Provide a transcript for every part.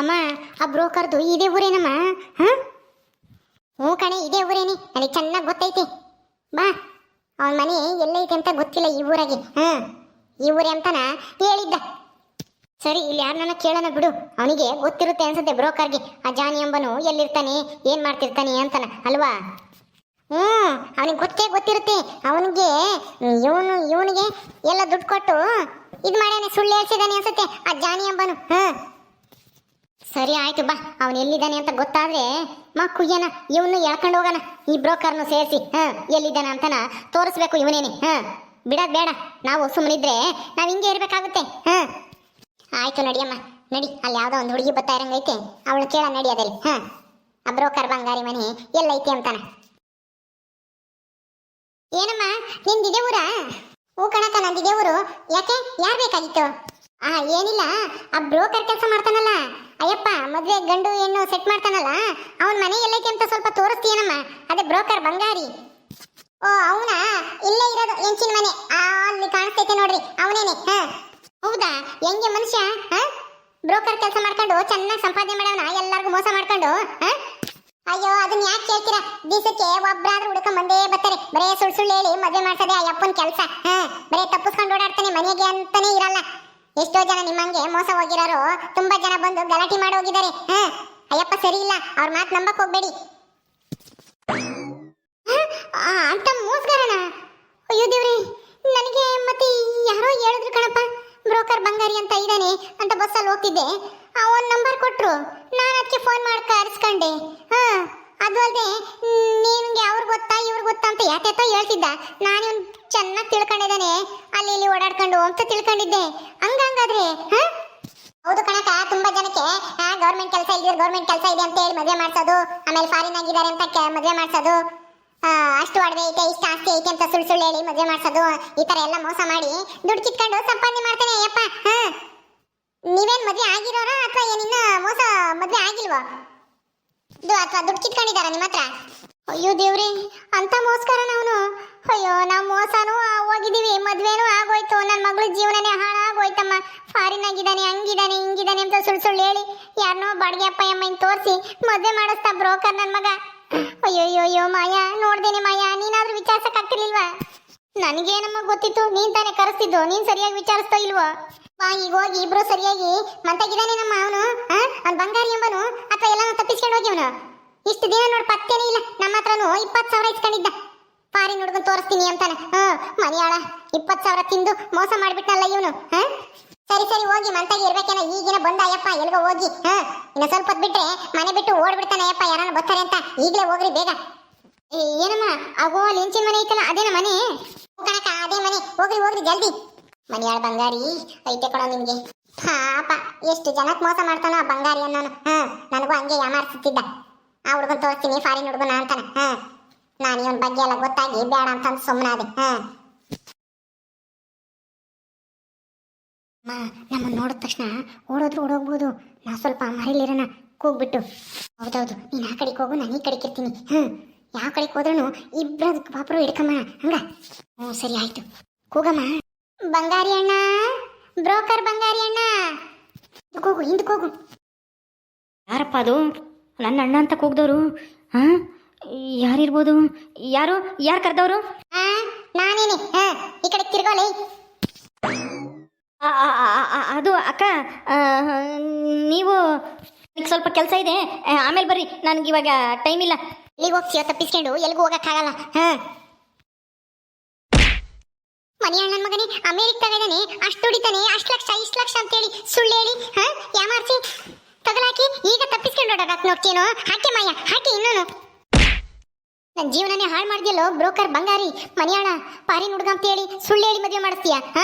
ಅಮ್ಮ ಆ ಬ್ರೋಕರ್ದು ಇದೇ ಊರೇನಮ್ಮ? ಹಾಂ, ಹ್ಞೂ ಕಣೆ, ಇದೇ ಊರೇನಿ, ನನಗೆ ಚೆನ್ನಾಗಿ ಗೊತ್ತೈತಿ. ಬಾ, ಅವನ ಮನೆ ಎಲ್ಲೈತೆ ಅಂತ ಗೊತ್ತಿಲ್ಲ ಈ ಊರಾಗೆ. ಹಾಂ, ಈ ಊರೇ ಅಂತಾನ ಹೇಳಿದ್ದ. ಸರಿ, ಇಲ್ಲಿ ಯಾರನ್ನ ಕೇಳೋಣ ಬಿಡು, ಅವನಿಗೆ ಗೊತ್ತಿರುತ್ತೆ ಅನ್ಸುತ್ತೆ ಬ್ರೋಕರ್ಗೆ ಆ ಜಾನಿ ಎಂಬನು ಎಲ್ಲಿರ್ತಾನೆ, ಏನು ಮಾಡ್ತಿರ್ತಾನೆ ಅಂತಾನ ಅಲ್ವಾ? ಹ್ಞೂ, ಅವನಿಗೆ ಗೊತ್ತಿರುತ್ತೆ. ಅವನಿಗೆ ಇವನಿಗೆ ಎಲ್ಲ ದುಡ್ಡು ಕೊಟ್ಟು ಇದು ಮಾಡ್ಯಾನೆ, ಸುಳ್ಳು ಹೇಳ್ಸಿದಾನೆ ಅನ್ಸುತ್ತೆ ಆ ಜಾನಿ ಎಂಬನು. ಹಾಂ, ಸರಿ ಆಯ್ತು, ಬಾ, ಅವನು ಎಲ್ಲಿದ್ದಾನೆ ಅಂತ ಗೊತ್ತಾದ್ರೆ ಕುಯ್ಯನ ಇವನು ಎಳ್ಕೊಂಡು ಹೋಗೋಣ, ಈ ಬ್ರೋಕರ್ನು ಸೇರಿಸಿ. ಹಾಂ, ಎಲ್ಲಿದ್ದಾನ ಅಂತನ ತೋರಿಸ್ಬೇಕು ಇವನೇನೆ. ಹಾಂ, ಬಿಡೋದು ಬೇಡ, ನಾವು ಸುಮ್ಮನಿದ್ರೆ ನಾವು ಹಿಂಗೆ ಇರಬೇಕಾಗುತ್ತೆ. ಹಾಂ, ಆಯ್ತು, ನಡಿಯಮ್ಮ, ನಡಿ. ಅಲ್ಲಿ ಯಾವುದೋ ಒಂದು ಹುಡುಗಿ ಬರ್ತಾ ಇರಂಗೈತೆ, ಅವಳು ಕೇಳ ನಡಿ ಅದಲ್ಲಿ. ಹಾಂ, ಆ ಬ್ರೋಕರ್ ಬಂಗಾರಿ ಮನೆ ಎಲ್ಲೈತೆ ಅಂತಾನ. ಏನಮ್ಮ, ನಿಂದಿದೆ ಊರ? ಹೂ ಕಣಕ, ನಂದಿದೆ ಊರು. ಯಾಕೆ, ಯಾರು ಬೇಕಾಗಿತ್ತು? ಏನಿಲ್ಲ, ಆ ಬ್ರೋಕರ್ ಕೆಲಸ ಮಾಡ್ತಾನಲ್ಲ ಅಯ್ಯಪ್ಪ, ಮದುವೆ ಗಂಡು ಹೆಣ್ಣು ಸೆಟ್ ಮಾಡ್ತಾನಲ್ಲ, ಅವನ ಮನೆ ಎಲ್ಲೈತೆ ಅಂತ ಸ್ವಲ್ಪ ತೋರಿಸ್ತೀಯನಮ್ಮ. ಅದೇ ಬ್ರೋಕರ್ ಬಂಗಾರಿ. ಓ, ಅವನಾ? ಇಲ್ಲೇ ಇರೋದು, ಹೆಂಚಿನ ಮನೆ ಅಲ್ಲಿ ಕಾಣಿಸ್ತೈತೆ ನೋಡ್ರಿ, ಅವನೇನೆ. ಹಾಂ, ಹೌದಾ? ಹೆಂಗೆ ಮನುಷ್ಯ? ಬ್ರೋಕರ್ ಕೆಲಸ ಮಾಡ್ಕೊಂಡು ಚೆನ್ನಾಗಿ ಸಂಪಾದನೆ ಮಾಡವನ, ಎಲ್ಲರಿಗೂ ಮೋಸ ಮಾಡ್ಕೊಂಡು. ಅಯ್ಯೋ, ಅದನ್ನ ಯಾಕೆ ಕೇಳ್ತೀರಾ? ದಿವಸಕ್ಕೆ ಒಬ್ಬರಾದ್ರೂ ಹುಡುಕೊಂಡ್ ಬಂದೇ ಬರ್ತಾರೆ. ಬರೇ ಸುಳ್ಳು ಹೇಳಿ ಮದುವೆ ಮಾಡ್ಸದೆ ಅಯ್ಯಪ್ಪನ ಕೆಲಸ. ಬರೇ ತಪ್ಪಿಸ್ಕೊಂಡು ಓಡಾಡ್ತಾನೆ, ಮನೆಗೆ ಅಂತಾನೆ ಇರಲ್ಲ. ಎಷ್ಟೋ ಜನ ನಿಮ್ಮಂಗೆ ಮೋಸ ಹೋಗಿರೋರು ತುಂಬಾ ಜನ ಬಂದು ಗಲಾಟೆ ಮಾಡಿ ಹೋಗಿದ್ದಾರೆ. ಅಯ್ಯಪ್ಪ ಸರಿ ಇಲ್ಲ, ಅವ್ರ ಮಾತು ನಂಬಕ್ ಹೋಗ್ಬೇಡಿ. ಅಂತ ಮೋಸಗಾರನ? ಅಯ್ಯೋ ದೇವ್ರಿ, ನನಗೆ ಮತ್ತೆ ಯಾರೋ ಹೇಳಿದ್ರು ಕಣಪ್ಪ, ಬ್ರೋಕರ್ ಬಂಗಾರಿ ಅಂತ ಇದ್ದಾನೆ ಅಂತ ಬಸ್ಸಲ್ಲಿ ಹೋಗ್ತಿದ್ದೆ. ಅವನ್ ನಂಬರ್ ಕೊಟ್ರು, ನಾನು ಅದಕ್ಕೆ ಫೋನ್ ಮಾಡಿ ಕರೆಸ್ಕೊಂಡೆ. ಅದು ಅಲ್ಲದೆ ನಿನ್ಗೆ ಅವ್ರು ಗೊತ್ತಾ ಇವ್ರು ಗೊತ್ತಾ ಅಂತ ಯಾಕೆ ಹೇಳ್ತಿದ್ದ. ನಾನು ಇವ್ನು ಚೆನ್ನಾಗಿ ತಿಳ್ಕೊಂಡಿದ್ದಾನೆ, ಅಲ್ಲಿ ಇಲ್ಲಿ ಓಡಾಡ್ಕೊಂಡು ಅಂತ ತಿಳ್ಕೊಂಡಿದ್ದೆ. ಹಂಗಾದ್ರೆ ಹೌದು ಕಣಕ, ತುಂಬಾ ಜನಕ್ಕೆ ಗೌರ್ಮೆಂಟ್ ಕೆಲಸ ಇದೆ, ಗೌರ್ಮೆಂಟ್ ಕೆಲಸ ಇದೆ ಅಂತ ಹೇಳಿ ಮದುವೆ ಮಾಡ್ಸೋದು, ಆಮೇಲೆ ಫಾರಿನ್ ಆಗಿದ್ದಾರೆ ಅಂತ ಮದುವೆ ಮಾಡ್ಸೋದು, ಅಷ್ಟು ಒಡವೆ ಐತೆ, ಇಷ್ಟು ಆಸ್ತಿ ಐತೆ ಅಂತ ಸುಳ್ಳು ಹೇಳಿ ಮದುವೆ ಮಾಡ್ಸೋದು, ಈ ತರ ಎಲ್ಲ ಮೋಸ ಮಾಡಿ ದುಡ್ಡು ಕಿತ್ಕೊಂಡು ಸಂಪಾದನೆ ಮಾಡ್ತಾನೆ ಅಯ್ಯಪ್ಪ. ನೀವೇನ್ ಮದುವೆ ಆಗಿರೋರ ಅಥವಾ ಏನಿನ್ನ ಮೋಸ ಮದುವೆ ಆಗಿಲ್ವಾ? ಅಥವಾ ದುಡ್ಡು ಕಿತ್ಕೊಂಡಿದಾರ ನಿಮ್ಮ ಹತ್ರ? ಅಯ್ಯೋ ದೇವ್ರಿ, ಅಂತ ಮೋಸಗಾರನ ಅವನು. ಅಯ್ಯೋ, ನಾವು ಮೋಸನೂ ಹೋಗಿದ್ದೀವಿ, ಮದ್ವೆನೂ ಆಗೋಯ್ತು, ನನ್ನ ಮಗಳ ಜೀವನನೇ ಹಾಳಾಗೋಯ್ತಮ್ಮ. ಫಾರಿನ್ ಆಗಿದ್ದಾನೆ, ಹಂಗಿದ್ದಾನೆ ಹಿಂಗಿದ್ದಾನೆ ಅಂತ ಸುಳ್ಳು ಹೇಳಿ ಯಾರನ್ನೋ ಬಾಡಿಗೆ ಅಪ್ಪ ಅಮ್ಮ ತೋರಿಸಿ ಮದ್ವೆ ಮಾಡಿಸ್ತಾ ಬ್ರೋಕರ್ ನನ್ನ ಮಗ. ಅಯ್ಯೋ ಮಾಯಾ, ನೋಡ್ದೇನೆ ಮಾಯಾ, ನೀನಾದ್ರೂ ವಿಚಾರಿಸಕ್ ಆಗ್ತಿರ್ಲಿಲ್ವಾ? ನನಗೇನಮ್ಮ ಗೊತ್ತಿತ್ತು, ನೀನ್ ತಾನೇ ಕರೆಸ್ತಿದ್ದು, ನೀನ್ ಸರಿಯಾಗಿ ವಿಚಾರಿಸ್ತಾ ಇಲ್ವೋ? ಈಗ ಹೋಗಿ ಇಬ್ರು ಸರಿಯಾಗಿ ಮಂತಾಗಿದ್ದಾನೆ ನಮ್ಮ ಅವನು. ಅವ್ನು ಬಂಗಾರಿ ಎಂಬನು ಅಥವಾ ಎಲ್ಲ ತಪ್ಪಿಸ್ಕೊಂಡು ಹೋಗಿ ಅವನು ಇಷ್ಟು ದಿನ ನೋಡಿ ಪತ್ತೇನೇ ಇಲ್ಲ. ನಮ್ಮ ಹತ್ರನು 20,000 ಇಸ್ಕೊಂಡಿದ್ದ, ಫಾರಿನ್ ಹುಡುಗನ್ ತೋರಿಸ್ತೀನಿ ಅಂತಾನೆ. ಮನೆಯಾಳ 20,000 ತಿಂದು ಮೋಸ ಮಾಡ್ಬಿಟ್ನಲ್ಲ ಇವನು. ಸರಿ ಹೋಗಿ ಮಂತಾಗಿ ಇರ್ಬೇಕೇನ, ಈಗಿನ ಬಂದ ಅಯ್ಯಪ್ಪ, ಎಲ್ಗೋ ಹೋಗಿ. ಇನ್ನ ಸ್ವಲ್ಪ ಹೊತ್ತು ಬಿಟ್ರೆ ಮನೆ ಬಿಟ್ಟು ಓಡ್ಬಿಡ್ತಾನೆ ಅಯ್ಯಪ್ಪ, ಯಾರನ್ನ ಬರ್ತಾರೆ ಅಂತ. ಈಗಲೇ ಹೋಗ್ರಿ ಬೇಗ. ಏನಮ್ಮ, ಆಗೋ ಅಲ್ಲಿ ಹೆಂಚಿನ ಮನೆ ಐತಲ್ಲ, ಅದೇನ ಮನೆ? ಕಣಕ, ಅದೇ ಮನೆ, ಹೋಗ್ರಿ ಜಲ್ದಿ. ಮನೆಯಾಳ ಬಂಗಾರಿ ಐತೆ ಕೊಡೋ ನಿಮ್ಗೆ. ಪಾಪ, ಎಷ್ಟು ಜನಕ್ಕೆ ಮೋಸ ಮಾಡ್ತಾನ ಆ ಬಂಗಾರಿ ಅನ್ನೋನು. ನನಗೂ ಹಂಗೆ ಯಾಮಾರಿಸುತ್ತಿದ್ದ, ಆ ಹುಡುಗನ್ ತೋರಿಸ್ತೀನಿ ಫಾರಿನ್ ಹುಡುಗನ ಅಂತಾನ. ನಾನು ಇವನ್ ಬಗ್ಗೆ ಎಲ್ಲ ಗೊತ್ತಾಗಿ ಬೇಡ ಅಂತ ಸುಮ್ಮನಾದೆ. ನಮ್ಮನ್ನು ನೋಡಿದ ತಕ್ಷಣ ಓಡೋಗ್ಬೋದು, ನಾ ಸ್ವಲ್ಪ ಮರಿಲಿರೋಣ ಕೂಗ್ಬಿಟ್ಟು. ಹೌದೌದು, ನೀನು ಆ ಕಡೆಗೆ ಹೋಗು, ನಾನು ಈ ಕಡೆಗೆ ಇರ್ತೀನಿ. ಯಾವ ಕಡೆಗೆ ಹೋದ್ರೂ ಇಬ್ಬರು ಪಾಪರು ಹಿಡ್ಕಮ್ಮ. ಹಂಗ ಸರಿ ಆಯ್ತು, ಕೂಗಮ್ಮ. ಬಂಗಾರಿ ಅಣ್ಣ, ಬ್ರೋಕರ್ ಬಂಗಾರಿ ಅಣ್ಣ, ಹಿಂದಕ್ಕೆ ಹೋಗು. ಯಾರಪ್ಪ ಅದು? ನನ್ನ ಅಣ್ಣ ಅಂತ ಕೂಗ್ದವರು ಯಾರಿರ್ಬೋದು? ಯಾರು ಕರೆದವರು? ನಾನೇನೆ, ಈ ಕಡೆ ತಿರ್ಗೋಲೆ. ಅದು ಅಕ್ಕ, ನೀವು ಸ್ವಲ್ಪ ಕೆಲಸ ಇದೆ, ಆಮೇಲೆ ಬರ್ರಿ, ನನಗೆ ಇವಾಗ ಟೈಮ್ ಇಲ್ಲ. ಎಲ್ಲಿಗೆ ಹೋಗ್ತೀಯೋ ತಪ್ಪಿಸ್ಕೊಂಡು, ಎಲ್ಲಿಗೂ ಹೋಗಕ್ಕಾಗಲ್ಲ. ಮನೆ ಅಣ್ಣನ ಮಗನೇ ಅಮೇರಿಕಾಗ ಇದ್ದಾನೆ, ಅಷ್ಟು ದುಡಿತಾನೆ, ಅಷ್ಟು ಲಕ್ಷ ಇಷ್ಟು ಲಕ್ಷ ಅಂತೇಳಿ ಸುಳ್ಳು ಹೇಳಿ ಯಾಮಾರ್ಸಿ ತಗಲಾಕಿ ಈಗ ತಪ್ಪಿಸ್ಕೊಂಡು ಓಡಾಡಕ್ ನೋಡ್ತೀನೋ? ಹಾಕಿ ಮಾಯ, ಹಾಕಿ ಇನ್ನೂನು. ನನ್ನ ಜೀವನನೇ ಹಾಳು ಮಾಡ್ದಿಲ್ಲೋ ಬ್ರೋಕರ್ ಬಂಗಾರಿ. ಮನೆಯಾಳ ಪಾರಿನ ಹುಡುಗ ಅಂತ ಹೇಳಿ ಸುಳ್ಳು ಹೇಳಿ ಮದುವೆ ಮಾಡಿಸ್ತೀಯ?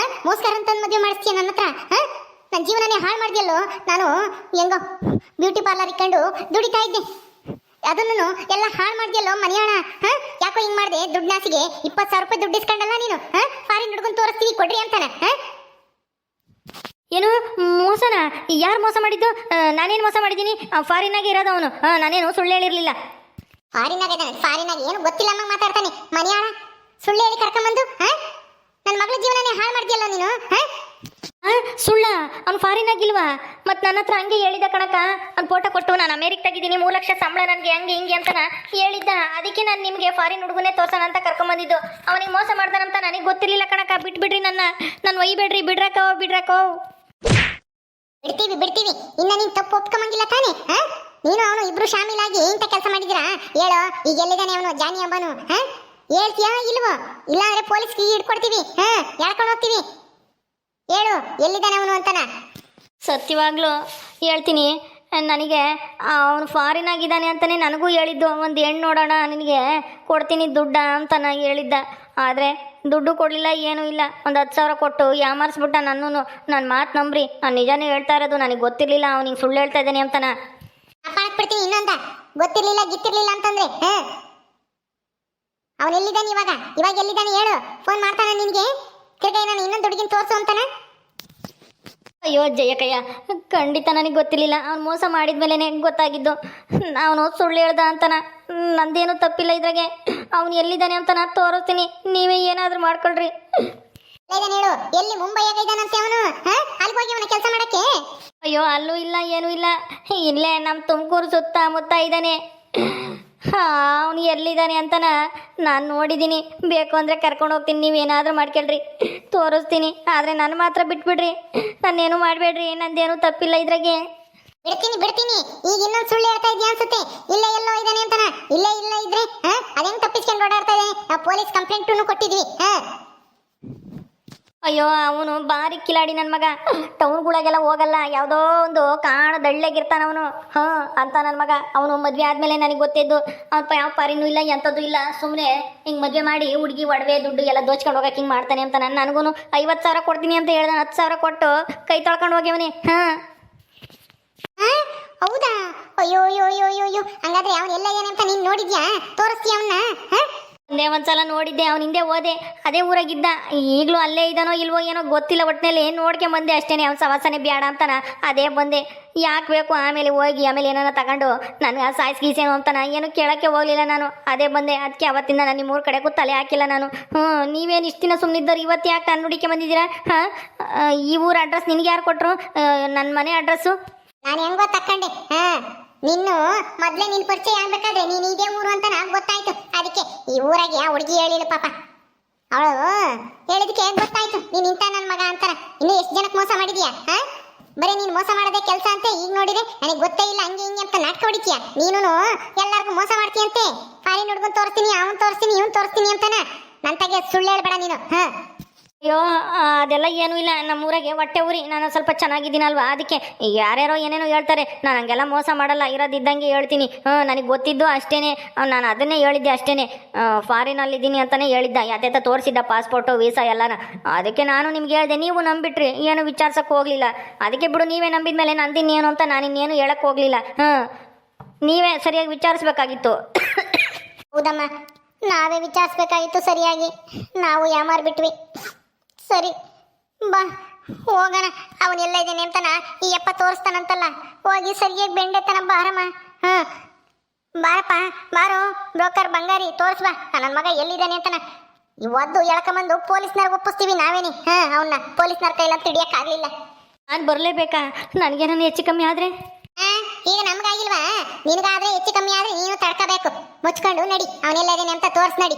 ಮೋಸ್ಕರ ಅಂತ ಮದುವೆ ಮಾಡಿಸ್ತೀಯ ನನ್ನ ಹತ್ರ? ನನ್ನ ಜೀವನನೇ ಹಾಳು ಮಾಡ್ದಿಲ್ಲೋ. ನಾನು ಹೆಂಗೋ ಬ್ಯೂಟಿ ಪಾರ್ಲರ್ ಇಟ್ಕೊಂಡು ದುಡಿತಾ ಇದ್ದೆ, ಅದನ್ನು ಎಲ್ಲ ಹಾಳು ಮಾಡ್ದಿಯಲ್ಲೋ ಮನೆಯಾಳ. ಯಾಕೋ ಹಿಂಗ್ ಮಾಡಿದೆ? ದುಡ್ಡಾಸಿಗೆ 20,000 ರೂಪಾಯಿ ದುಡ್ಡು ಇಸ್ಕೊಂಡಲ್ಲ ನೀನು. ಫಾರಿನ್ ಹುಡುಗನ್ ತೋರಿಸ್ತೀವಿ ಕೊಡ್ರಿ ಅಂತಾನೆ. ಏನು ಮೋಸನಾ? ಯಾರು ಮೋಸ ಮಾಡಿದ್ದು? ನಾನೇನು ಮೋಸ ಮಾಡಿದ್ದೀನಿ? ಫಾರಿನಾಗೆ ಇರೋದು ಅವನು, ನಾನೇನು ಸುಳ್ಳು ಹೇಳಿರ್ಲಿಲ್ಲ. ಫಾರಿನಾಗ ಏನು ಗೊತ್ತಿಲ್ಲ ಅಮ್ಮ ಮಾತಾಡ್ತಾನೆ ಮನೆಯಾಳ. ಸುಳ್ಳು ಹೇಳಿ ಕರ್ಕೊಂಬಂದು ನನ್ನ ಮಗಳ ಜೀವನನೇ ಹಾಳು ಮಾಡ್ತೀಯಲ್ಲ ನೀನು. ಸುಳ್ಳ ಅವ್ನು ಫಾರಿನ್ ಆಗಿಲ್ವಾ ಮತ್ತು ನನ್ನ ಹತ್ರ ಹಂಗೆ ಹೇಳಿದ ಕಣಕ ಅವ್ನು ಫೋಟೋ ಕೊಟ್ಟು ನಾನು ಅಮೇರಿಕಾಗಿದ್ದೀನಿ 3 ಲಕ್ಷ ಸಂಬಳ ನನಗೆ ಹಂಗೆ ಹಿಂಗೆ ಅಂತನ ಹೇಳಿದ್ದ. ಅದಕ್ಕೆ ನಾನು ನಿಮಗೆ ಫಾರಿನ್ ಹುಡುಗನೇ ತೋರ್ಸೋಣ ಅಂತ ಕರ್ಕೊಂಬಂದಿದ್ದು. ಅವನಿಗೆ ಮೋಸ ಮಾಡ್ದಾನಂತ ನನಗೆ ಗೊತ್ತಿರಲಿಲ್ಲ ಕಣಕ. ಬಿಟ್ಬಿಡ್ರಿ ನನ್ನ ಒಯ್ಬೇಡ್ರಿ. ಬಿಡ್ರಾಕೋ ಬಿಡ್ತೀವಿ ಇನ್ನ ನೀನ್ ತಪ್ಪು ಒಪ್ಕೊಂಬಂಗಿಲ್ಲ ತಾನೆ? ನೀನು ಅವನು ಇಬ್ರು ಶಾಮೀಲಾಗಿ ಇಂಥ ಕೆಲಸ ಮಾಡಿದಿರಾ? ಹೇಳೋ, ಈಗ ಎಲ್ಲಿದ್ದಾನೆ ಅವನು ಜಾನಿ ಅಂಬನು? ಹೇಳ್ತೀಯಾ ಇಲ್ವೋ? ಇಲ್ಲ ಅಂದ್ರೆ ಪೊಲೀಸ್ಗೆ ಹಿಡ್ಕೊಡ್ತೀವಿ, ಎಳ್ಕೊಂಡು ಹೋಗ್ತೀವಿ. ಹೇಳು, ಎಲ್ಲಿದ್ದಾನೆ ಅವನು ಅಂತನ? ಸತ್ಯವಾಗ್ಲೂ ಹೇಳ್ತೀನಿ. ನನಗೆ ಅವನು ಫಾರಿನ್ ಆಗಿದ್ದಾನೆ ಅಂತಲೇ ನನಗೂ ಹೇಳಿದ್ದು. ಒಂದು ಹೆಣ್ಣು ನೋಡೋಣ ನಿನಗೆ ಕೊಡ್ತೀನಿ ದುಡ್ಡ ಅಂತ ನಾನು ಹೇಳಿದ್ದ. ಆದರೆ ದುಡ್ಡು ಕೊಡಲಿಲ್ಲ, ಏನೂ ಇಲ್ಲ. ಒಂದು 10,000 ಕೊಟ್ಟು ಯಾಮಾರಿಸ್ಬಿಟ್ಟ ನನ್ನೂ. ನನ್ನ ಮಾತು ನಂಬ್ರಿ, ನಾನು ನಿಜಾನೇ ಹೇಳ್ತಾ ಇರೋದು. ನನಗೆ ಗೊತ್ತಿರಲಿಲ್ಲ ಅವನಿಗೆ ಸುಳ್ಳು ಹೇಳ್ತಾ ಇದ್ದಾನೆ ಅಂತನ. ಬಿಡ್ತೀನಿ ಇನ್ನೊಂದ ಗೊತ್ತಿರ್ಲಿಲ್ಲ ಗಿತ್ತಿರ್ಲಿಲ್ಲ ಅಂತಂದ್ರೆ ಅವನು ಎಲ್ಲಿದ್ದಾನೆ ಇವಾಗ ಎಲ್ಲಿದ್ದಾನೆ ಹೇಳು. ಫೋನ್ ಮಾಡ್ತಾನ ನಿನ್ಗೆ ತಿರ್ಗಾ ನಾನು ಇನ್ನೊಂದು ಹುಡುಗಿನ ತೋರ್ಸು ಅಂತಾನ? ಅಯ್ಯೋ ಜಯಕಯ್ಯ, ಖಂಡಿತ ನನಗೆ ಗೊತ್ತಿರಲಿಲ್ಲ. ಅವ್ನು ಮೋಸ ಮಾಡಿದ್ಮೇಲೆ ಗೊತ್ತಾಗಿದ್ದು. ಅವನು ಸುಳ್ಳು ಹೇಳ್ದ ಅಂತನ. ನಂದೇನು ತಪ್ಪಿಲ್ಲ ಇದ್ರಾಗೆ. ಅವನು ಎಲ್ಲಿದ್ದಾನೆ ಅಂತ ನಾನು ತೋರಿಸ್ತೀನಿ, ನೀವೇ ಏನಾದರೂ ಮಾಡ್ಕೊಳ್ರಿ. ಹೇಳು, ಎಲ್ಲಿ ಮುಂಬೈಯಾಗ ಇದ್ದಾನಂತೆ ಅವನು? ಅಲ್ಲಿ ಹೋಗಿ ಅವನ ಕೆಲಸ ಮಾಡಕ್ಕೆ? ಅಯ್ಯೋ, ಅಲ್ಲೂ ಇಲ್ಲ, ಏನೂ ಇಲ್ಲ. ಇಲ್ಲೇ ನಮ್ಮ ತುಮಕೂರು ಸುತ್ತಮುತ್ತ ಇದ್ದಾನೆ. ಅವನು ಎಲ್ಲಿದ್ದಾನೆ ಅಂತನ ನಾನು ನೋಡಿದ್ದೀನಿ. ಬೇಕು ಅಂದರೆ ಕರ್ಕೊಂಡು ಹೋಗ್ತೀನಿ, ನೀವೇನಾದರೂ ಮಾಡ್ಕೊಳ್ರಿ, ತೋರಿಸ್ತೀನಿ. ಆದರೆ ನಾನು ಮಾತ್ರ ಬಿಟ್ಬಿಡ್ರಿ, ನನ್ನೇನು ಮಾಡಬೇಡ್ರಿ. ನಂದೇನು ತಪ್ಪಿಲ್ಲ ಇದ್ರಾಗೆ. ಬಿಡ್ತೀನಿ. ಈಗ ಇನ್ನೊಂದು ಸುಳ್ಳು ಹೇಳ್ತಾ ಇದೆಯಾ ಅನ್ಸುತ್ತೆ. ಇಲ್ಲೇ ಎಲ್ಲೋ ಇದ್ದಾನೆ ಅಂತನ. ಇಲ್ಲೇ ಇದ್ರೆ ಅದೇನು ತಪ್ಪಿಸ್ಕೊಂಡು ಓಡಾಡ್ತಾ ಇದೆ? ಪೊಲೀಸ್ ಕಂಪ್ಲೇಂಟನ್ನು ಕೊಟ್ಟಿದ್ವಿ. ಅಯ್ಯೋ, ಅವನು ಭಾರಿ ಕಿಲಾಡಿ ನನ್ನ ಮಗ. ಟೌನ್ಗಳಿಗೆಲ್ಲ ಹೋಗಲ್ಲ, ಯಾವುದೋ ಒಂದು ದಳ್ಳೆಗಿರ್ತಾನ ಅವನು. ಅಂತ ನನ್ನ ಮಗ. ಅವನು ಮದುವೆ ಆದಮೇಲೆ ನನಗೆ ಗೊತ್ತಿದ್ದು ಅವ್ನು ಯಾವ ಪಾರಿನೂ ಇಲ್ಲ, ಎಂಥದ್ದು ಇಲ್ಲ. ಸುಮ್ಮನೆ ಹಿಂಗೆ ಮದುವೆ ಮಾಡಿ ಹುಡುಗಿ ಒಡವೆ ದುಡ್ಡು ಎಲ್ಲ ದೋಚ್ಕೊಂಡು ಹೋಗಕ್ಕೆ ಹಿಂಗೆ ಮಾಡ್ತಾನೆ ಅಂತ. ನನಗೂ 50,000 ಕೊಡ್ತೀನಿ ಅಂತ ಹೇಳ್ದೆ. 10,000 ಕೊಟ್ಟು ಕೈ ತೊಳ್ಕೊಂಡು ಹೋಗ್ಯವನೇ. ಹೌದಾ? ಅಯ್ಯೋ ಹಂಗಾದ್ರೆ ಅವನು ಎಲ್ಲ ಏನೇ ಅಂತ ನೀನು ನೋಡಿದ್ಯಾ? ತೋರಿಸ್ತೀಯ ಅವನ್ನ? ಒಂದೇ ಒಂದ್ಸಲ ನೋಡಿದ್ದೆ, ಅವನ ಹಿಂದೆ ಹೋದೆ. ಅದೇ ಊರಾಗಿದ್ದ. ಈಗಲೂ ಅಲ್ಲೇ ಇದ್ದಾನೋ ಇಲ್ವೋ ಏನೋ ಗೊತ್ತಿಲ್ಲ. ಒಟ್ಟಿನಲ್ಲಿ ನೋಡ್ಕೊಂಬಂದೆ ಅಷ್ಟೇ. ಅವ್ನ ಸವಾಸನೆ ಬೇಡ ಅಂತಾನ. ಅದೇ ಬಂದೆ. ಯಾಕೆ ಬೇಕು? ಆಮೇಲೆ ಏನಾರ ತಗೊಂಡು ನನಗೆ ಸಾಯಿಸ್ಗೀಸೇನು ಅಂತಾನ. ಏನು ಕೇಳೋಕ್ಕೆ ಹೋಗಲಿಲ್ಲ ನಾನು. ಅದೇ ಬಂದೆ. ಅದಕ್ಕೆ ಅವತ್ತಿಂದ ನಾನು ನಿಮ್ಮ ಊರ ಕಡೆಗೂ ತಲೆ ಹಾಕಿಲ್ಲ ನಾನು. ನೀವೇನು ಇಷ್ಟು ದಿನ ಸುಮ್ಮನಿದ್ದವ್ರು, ಇವತ್ತು ಯಾಕೆ ನಾನು ನುಡಿಕೆ ಬಂದಿದ್ದೀರಾ? ಈ ಊರ ಅಡ್ರೆಸ್ ನಿನಗೆ ಯಾರು ಕೊಟ್ಟರು? ನನ್ನ ಮನೆ ಅಡ್ರೆಸ್ಸು ನಾನು ಹೆಂಗೋ ತಕ್ಕಂಡೆ. ನಿನ್ನು ಮೊದ್ಲೇ ನಿನ್ ಪರಿಚಯ ಆಗ್ಬೇಕಾದ್ರೆ ನೀನ್ ಇದೇ ಊರು ಅಂತ ನಾನ್ ಗೊತ್ತಾಯ್ತು. ಅದಕ್ಕೆ ಈ ಊರಾಗೆ ಆ ಹುಡುಗಿ ಹೇಳಿಲ್ಲ ಪಾಪ. ಅವಳು ಹೇಳಿದಕ್ಕೆ ಗೊತ್ತಾಯ್ತು ನೀನ್ ಇಂತ ನನ್ ಮಗ ಅಂತಾರ. ಇನ್ನು ಎಷ್ಟು ಜನಕ್ಕೆ ಮೋಸ ಮಾಡಿದ್ಯಾ? ಬರೀ ನೀನ್ ಮೋಸ ಮಾಡದೆ ಕೆಲಸ ಅಂತ. ಈಗ ನೋಡಿದ್ರೆ ನನಗೆ ಗೊತ್ತೇ ಇಲ್ಲ ಹಂಗೆ ಹಿಂಗೆ ಅಂತ ನಾಟಕ ಹೊಡಿತೀಯ. ನೀನು ಎಲ್ಲರಿಗೂ ಮೋಸ ಮಾಡ್ತೀಯಂತೆ. ಫಾರಿನ್ ಹುಡುಗನ್ ತೋರಿಸ್ತೀನಿ, ಅವನ್ ತೋರಿಸ್ತೀನಿ, ಇವನ್ ತೋರಿಸ್ತೀನಿ ಅಂತಾನ. ನಂತಾಗೆ ಸುಳ್ಳು ಹೇಳ್ಬೇಡ ನೀನು. ಅಯ್ಯೋ, ಅದೆಲ್ಲ ಏನೂ ಇಲ್ಲ. ನಮ್ಮೂರಾಗೆ ಹೊಟ್ಟೆ ಊರಿ. ನಾನು ಸ್ವಲ್ಪ ಚೆನ್ನಾಗಿದ್ದೀನಲ್ವಾ, ಅದಕ್ಕೆ ಯಾರ್ಯಾರೋ ಏನೇನೋ ಹೇಳ್ತಾರೆ. ನಾನು ಹಂಗೆಲ್ಲ ಮೋಸ ಮಾಡಲ್ಲ, ಇರೋದಿದ್ದಂಗೆ ಹೇಳ್ತೀನಿ. ನನಗೆ ಗೊತ್ತಿದ್ದು ಅಷ್ಟೇ. ನಾನು ಅದನ್ನೇ ಹೇಳಿದ್ದೆ ಅಷ್ಟೇ. ಫಾರಿನಲ್ಲಿದ್ದೀನಿ ಅಂತಲೇ ಹೇಳಿದ್ದ. ಯಾತೆತ್ತ ತೋರಿಸಿದ್ದ ಪಾಸ್ಪೋರ್ಟು ವೀಸಾ ಎಲ್ಲನ. ಅದಕ್ಕೆ ನಾನು ನಿಮ್ಗೆ ಹೇಳಿದೆ, ನೀವು ನಂಬಿಟ್ರಿ. ಏನು ವಿಚಾರಿಸೋಕೆ ಹೋಗಲಿಲ್ಲ. ಅದಕ್ಕೆ ಬಿಡು, ನೀವೇ ನಂಬಿದ್ಮೇಲೆ ನಂದಿನ್ನೇನು ಅಂತ ನಾನು ಇನ್ನೇನು ಹೇಳಕ್ಕೆ ಹೋಗಲಿಲ್ಲ. ನೀವೇ ಸರಿಯಾಗಿ ವಿಚಾರಿಸ್ಬೇಕಾಗಿತ್ತು. ಹೌದಮ್ಮ, ನಾವೇ ವಿಚಾರಿಸ್ಬೇಕಾಗಿತ್ತು ಸರಿಯಾಗಿ. ನಾವು ಯಾಮಾರ್ಬಿಟ್ವಿ. ಸರಿ ಬಾ ಹೋಗೋಣ. ಅವನೆಲ್ಲ ಇದ್ದೇನೆ ಅಂತನ ಈ ಅಪ್ಪ ತೋರಿಸ್ತಾನಂತಲ್ಲ. ಹೋಗಿ ಸರಿಯಾಗಿ ಬೆಂಡೆತನ ಬಾರಮ್ಮ. ಬಾರಪ್ಪ ಬಾರೋ. ಬ್ರೋಕರ್ ಬಂಗಾರಿ ತೋರಿಸ್ಬಾ ನನ್ನ ಮಗ ಎಲ್ಲಿದ್ದಾನೆ ಅಂತನ. ಇವತ್ತು ಎಳ್ಕೊಂಬಂದು ಪೊಲೀಸ್ನವ್ರಿಗೆ ಒಪ್ಪಿಸ್ತೀವಿ ನಾವೇನಿ. ಅವನ್ನ ಪೊಲೀಸ್ನವ್ರ ಕೈಲಂತ ಹಿಡಿಯೋಕ್ಕಾಗಲಿಲ್ಲ. ನಾನು ಬರಲೇಬೇಕಾ? ನನಗೆ ನಾನು ಹೆಚ್ಚು ಕಮ್ಮಿ ಆದರೆ? ಈಗ ನಮ್ಗಾಗಿಲ್ವಾ? ನಿನಗಾದ್ರೆ ಹೆಚ್ಚು ಕಮ್ಮಿ ಆದ್ರೆ ನೀನು ತಡ್ಕೋಬೇಕು. ಮುಚ್ಕೊಂಡು ನಡಿ, ಅವನೆಲ್ಲ ಇದ್ದೇನೆ ಅಂತ ತೋರ್ಸ್ ನಡಿ.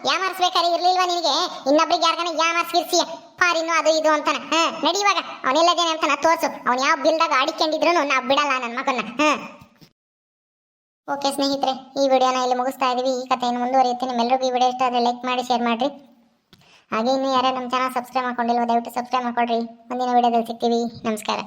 ಯಾಮಾರಿಸ್ಬೇಕಾದ್ರೆ ಇರ್ಲಿಲ್ವಾ ನಿನಗೆ? ಇನ್ನೊಬ್ರಿಗೆ ಯಾರ್ಗಾನ ಯಾಮಾರಿಸಿರ್ಸಿಯ ಫಾರಿನ್ನು ಅದು ಇದು ಅಂತಾನ. ನಡಿ ಇವಾಗ ಅವನೆಲ್ಲದೇನೆ ಅಂತಾನ ತೋರ್ಸು. ಅವ್ನು ಯಾವ ಬಿಲ್ದಾಗ ಅಡಿಕೊಂಡಿದ್ರು ನಾವು ಬಿಡಲ್ಲ ನನ್ನ ಮಗನ್ನ. ಓಕೆ ಸ್ನೇಹಿತರೆ, ಈ ವಿಡಿಯೋನ ಇಲ್ಲಿ ಮುಗಿಸ್ತಾ ಇದೀವಿ. ಈ ಕಥೆಯನ್ನು ಮುಂದುವರಿಯುತ್ತೆ. ನಿಮ್ಮೆಲ್ಲರಿಗೂ ಈ ವಿಡಿಯೋ ಇಷ್ಟ ಆದರೆ ಲೈಕ್ ಮಾಡಿ, ಶೇರ್ ಮಾಡಿರಿ. ಹಾಗೆ ಇನ್ನೂ ಯಾರು ನಮ್ಮ ಚಾನಲ್ ಸಬ್ಸ್ಕ್ರೈಬ್ ಮಾಡ್ಕೊಂಡಿಲ್ವೋ ದಯವಿಟ್ಟು ಸಬ್ಸ್ಕ್ರೈಬ್ ಮಾಡ್ಕೊಳ್ರಿ. ಮುಂದಿನ ವಿಡಿಯೋದಲ್ಲಿ ಸಿಗ್ತೀವಿ. ನಮಸ್ಕಾರ.